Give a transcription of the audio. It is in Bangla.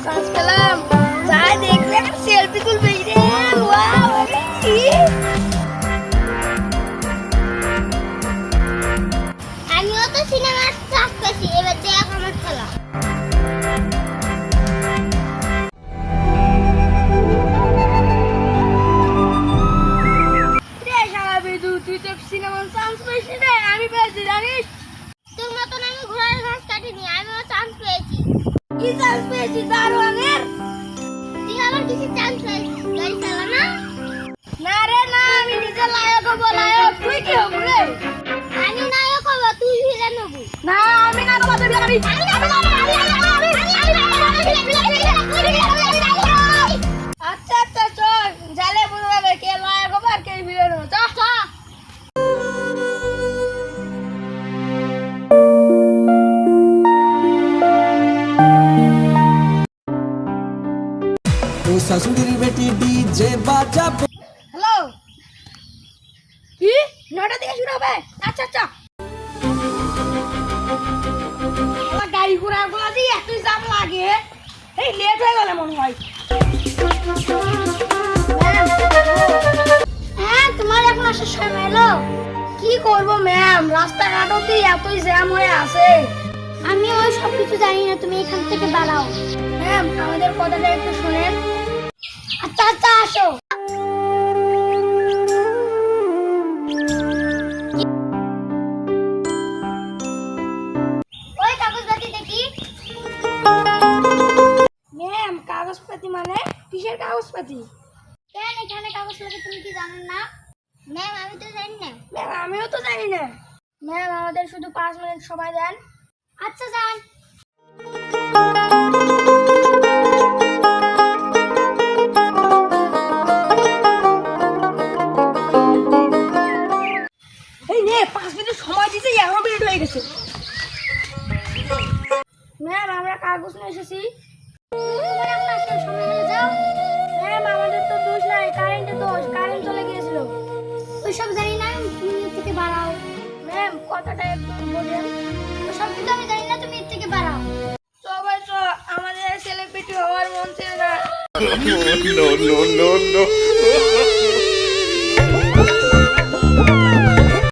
চান্স পেলাম, যাই দেখবে সেলফি তুলবে রে। ওয়াও, আমিও তো সিনেমার চান্স পেয়েছি, এবার দেখ আমার খেলা। তুই তো সিনেমার চান্স পেয়েছিস রে, আমি পেয়েছি জানিস? তোর মতন আমি ঘোড়ার ঘাস কাটিনি, আমিও চান্স পেয়েছি। কি চান্স পেয়েছি? দারোয়ানের? তুই আবার কিছু চান্স পেয়েছিস, গাড়ি চালা না? না রে না, আমি নিজে লায়ক হবো, লায়ক। তুই কি হবো রে? আমি নায়ক হবো, তুই ভিলেন হবি। না আমি না, তোমাদের বিয়ে করি। আচ্ছা আচ্ছা চল, জালে বোঝা যাবে কে লায়ক হবে আর কে ভিলেন হবে। চল চ। तो ससुरी बेटी डीजे बाजा। হ্যালো, কি 9টা থেকে শুরু হবে? আচ্ছা আচ্ছা। আমার গাড়ি ঘোড়াগুলো দিয়ে এতই জাম লাগে, এই লেট হয়ে গেল মনে হয়। হ্যাঁ, তোমার এখন আসার সময় এলো। কি করব ম্যাম, রাস্তাঘাটতে এতই জ্যাম হয়ে আছে। আমি ওই সব কিছু জানি না, তুমি এখান থেকে বাড়াও। ম্যাম আমাদের কথাটা একটু শুনেন। আচ্ছা আচ্ছা, আসো। ওই কাগজপাতি দেখি। ম্যাম কাগজপাতি মানে কিসের কাগজপাতি? কেন এখানে কাগজ লাগে, তুমি কি জানেন না? ম্যাম আমি তো জানি না। ম্যাম আমিও তো জানি না। ম্যাম আমাদের শুধু 5 মিনিট সময় দেন। আচ্ছা যান। এই নে 5 মিনিট সময় দিতে 11 মিনিট হয়ে গেছে। ম্যাম আমরা কাগজ নিয়ে এসেছি। তোমার এখন আসার সময় হলে যাও। ম্যাম আমাদের তো দোষ নাই, কারেন্টের দোষ, কারেন্ট চলে গিয়েছিল। ওইসব জানি না, তুমি এর থেকে বাড়াও। ম্যাম কথাটা একটু বলেন। ওইসব কিছু আমি জানি না, তুমি এর থেকে বাড়াও। সবাই তো আমাদের সেলিব্রিটি হওয়ার মন ছিল না। No, no, no, no.